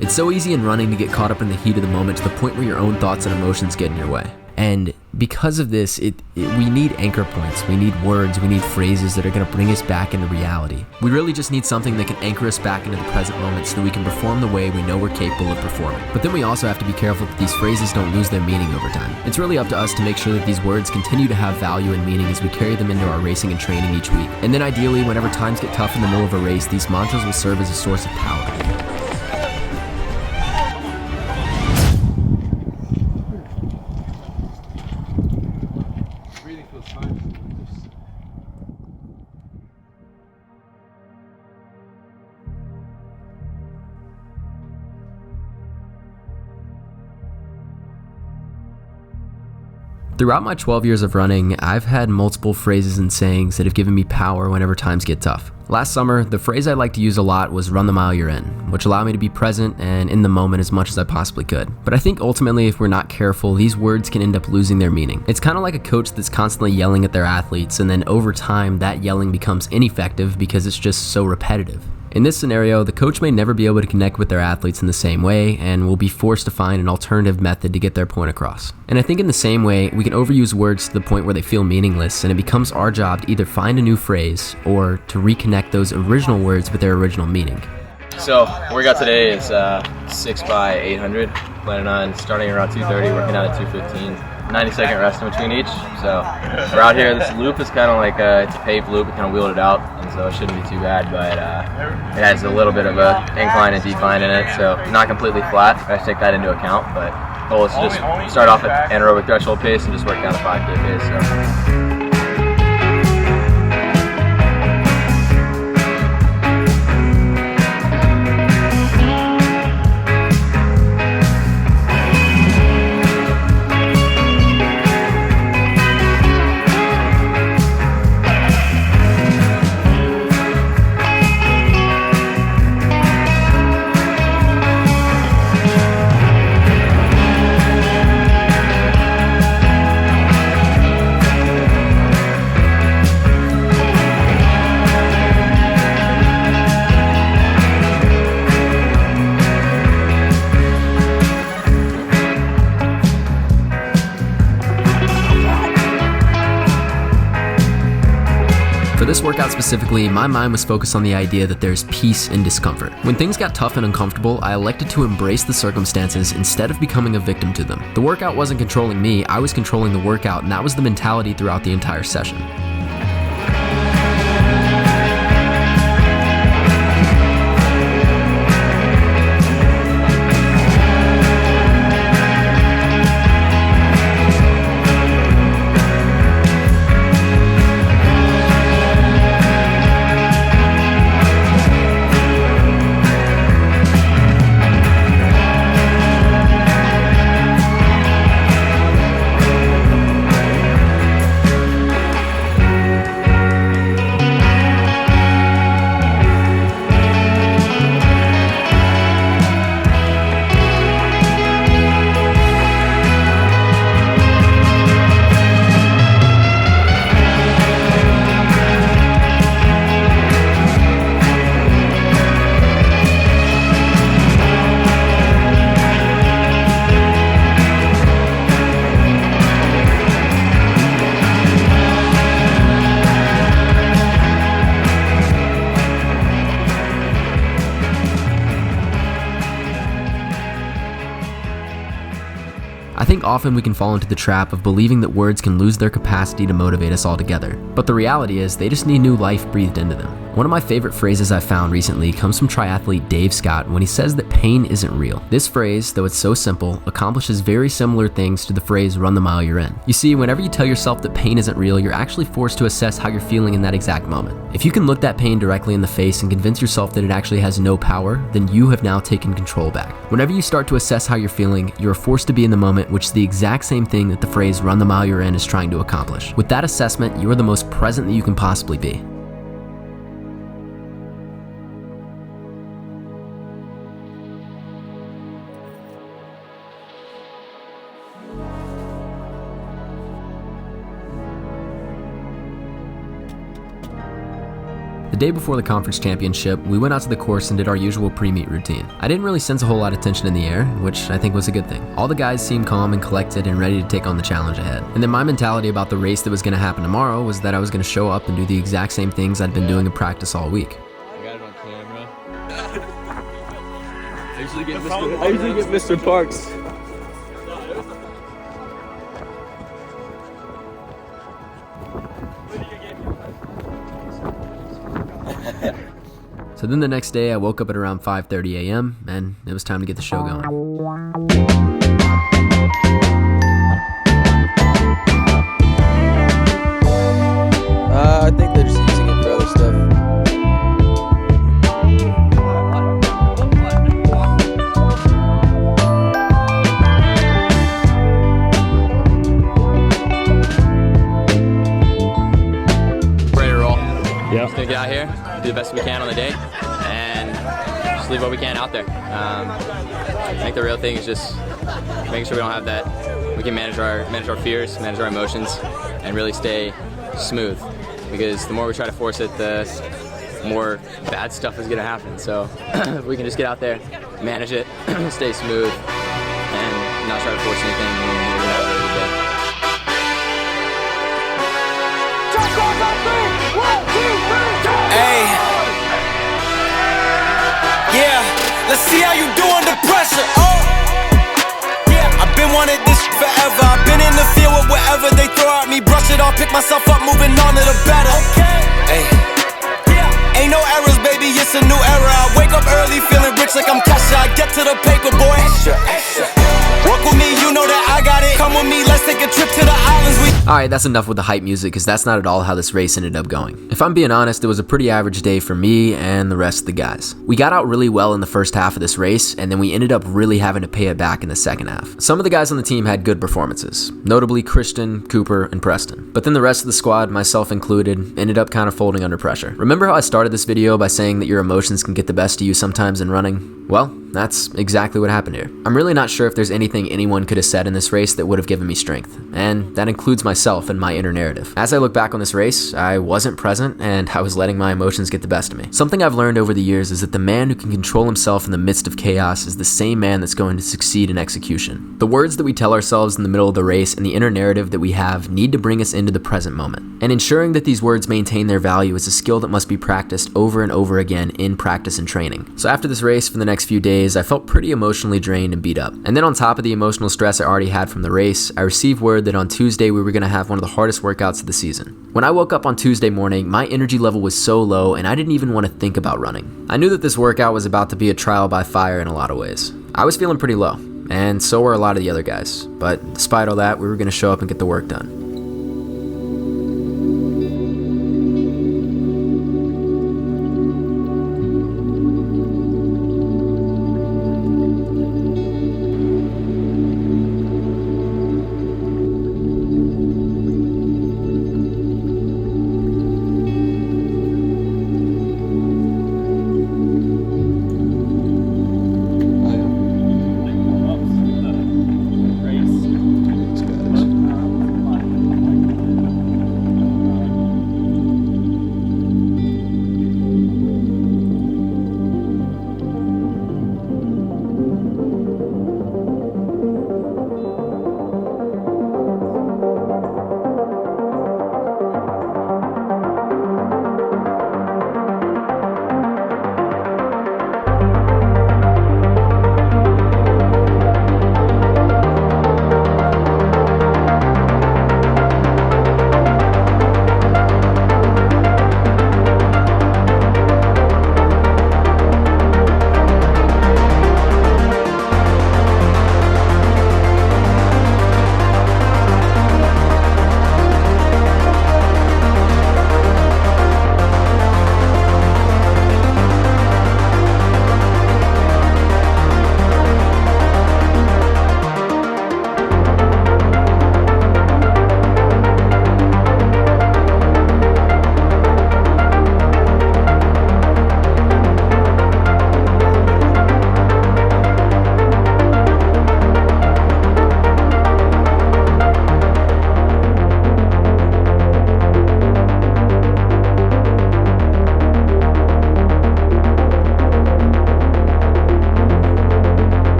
It's so easy in running to get caught up in the heat of the moment to the point where your own thoughts and emotions get in your way. And because of this, we need anchor points, we need words, we need phrases that are going to bring us back into reality. We really just need something that can anchor us back into the present moment so that we can perform the way we know we're capable of performing. But then we also have to be careful that these phrases don't lose their meaning over time. It's really up to us to make sure that these words continue to have value and meaning as we carry them into our racing and training each week. And then ideally, whenever times get tough in the middle of a race, these mantras will serve as a source of power. Throughout my 12 years of running, I've had multiple phrases and sayings that have given me power whenever times get tough. Last summer, the phrase I liked to use a lot was "run the mile you're in," which allowed me to be present and in the moment as much as I possibly could. But I think ultimately, if we're not careful, these words can end up losing their meaning. It's kind of like a coach that's constantly yelling at their athletes, and then over time, that yelling becomes ineffective because it's just so repetitive. In this scenario, the coach may never be able to connect with their athletes in the same way and will be forced to find an alternative method to get their point across. And I think in the same way, we can overuse words to the point where they feel meaningless, and it becomes our job to either find a new phrase or to reconnect those original words with their original meaning. So, workout today is 6 by 800, planning on starting around 2:30, working out at 2:15. 90-second rest in between each. So we're out here. This loop is kind of like it's a paved loop. We kind of wheeled it out, and so it shouldn't be too bad. But it has a little bit of a incline and decline in it, so not completely flat. I have to take that into account. But the goal is to just start off at anaerobic threshold pace and just work down to 5K pace. So. For this workout specifically, my mind was focused on the idea that there's peace in discomfort. When things got tough and uncomfortable, I elected to embrace the circumstances instead of becoming a victim to them. The workout wasn't controlling me, I was controlling the workout, and that was the mentality throughout the entire session. I think often we can fall into the trap of believing that words can lose their capacity to motivate us altogether. But the reality is, they just need new life breathed into them. One of my favorite phrases I've found recently comes from triathlete Dave Scott when he says that pain isn't real. This phrase, though it's so simple, accomplishes very similar things to the phrase "run the mile you're in." You see, whenever you tell yourself that pain isn't real, you're actually forced to assess how you're feeling in that exact moment. If you can look that pain directly in the face and convince yourself that it actually has no power, then you have now taken control back. Whenever you start to assess how you're feeling, you're forced to be in the moment, which is the exact same thing that the phrase "run the mile you're in" is trying to accomplish. With that assessment, you are the most present that you can possibly be. The day before the conference championship, we went out to the course and did our usual pre-meet routine. I didn't really sense a whole lot of tension in the air, which I think was a good thing. All the guys seemed calm and collected and ready to take on the challenge ahead. And then my mentality about the race that was going to happen tomorrow was that I was going to show up and do the exact same things I'd been doing in practice all week. I got it on camera. I usually get Mr. Parks. So then the next day I woke up at around 5:30 a.m. and it was time to get the show going. I think they're just using it for other stuff. Ready to roll. Yeah. Just gonna get out here, do the best we can on the day, and just leave what we can out there. I think the real thing is just making sure we don't have that. We can manage our fears, manage our emotions, and really stay smooth. Because the more we try to force it, the more bad stuff is gonna happen. So if we can just get out there, manage it, stay smooth, and not try to force anything, we're gonna have a really good day. Hey, yeah, let's see how you do under pressure. Oh, yeah, I've been wanting this forever. I've been in the field with whatever they throw at me. Brush it off, pick myself up, moving on to the better. Hey, yeah, ain't no errors, baby, it's a new era. I wake up early, feeling rich like I'm Kesha. I get to the paper, boy. Extra, extra. Work with me, you know that I got it. Come with me, let's take a trip to the islands. Alright, that's enough with the hype music because that's not at all how this race ended up going. If I'm being honest, it was a pretty average day for me and the rest of the guys. We got out really well in the first half of this race, and then we ended up really having to pay it back in the second half. Some of the guys on the team had good performances, notably Christian, Cooper, and Preston. But then the rest of the squad, myself included, ended up kind of folding under pressure. Remember how I started this video by saying that your emotions can get the best of you sometimes in running? Well, that's exactly what happened here. I'm really not sure if there's anything anyone could have said in this race that would have given me strength, and that includes myself and my inner narrative. As I look back on this race, I wasn't present and I was letting my emotions get the best of me. Something I've learned over the years is that the man who can control himself in the midst of chaos is the same man that's going to succeed in execution. The words that we tell ourselves in the middle of the race and the inner narrative that we have need to bring us into the present moment. And ensuring that these words maintain their value is a skill that must be practiced over and over again in practice and training. So after this race for the next few days, I felt pretty emotionally drained and beat up. And then on top of the emotional stress I already had from the race, I received word that on Tuesday we were going to have one of the hardest workouts of the season. When I woke up on Tuesday morning, my energy level was so low and I didn't even want to think about running. I knew that this workout was about to be a trial by fire in a lot of ways. I was feeling pretty low, and so were a lot of the other guys. But despite all that, we were going to show up and get the work done.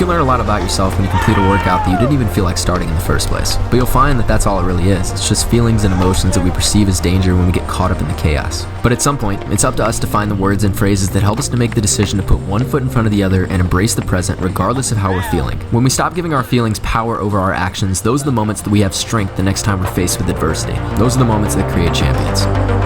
can learn a lot about yourself when you complete a workout that you didn't even feel like starting in the first place. But you'll find that that's all it really is. It's just feelings and emotions that we perceive as danger when we get caught up in the chaos. But at some point, it's up to us to find the words and phrases that help us to make the decision to put one foot in front of the other and embrace the present regardless of how we're feeling. When we stop giving our feelings power over our actions, those are the moments that we have strength the next time we're faced with adversity. Those are the moments that create champions.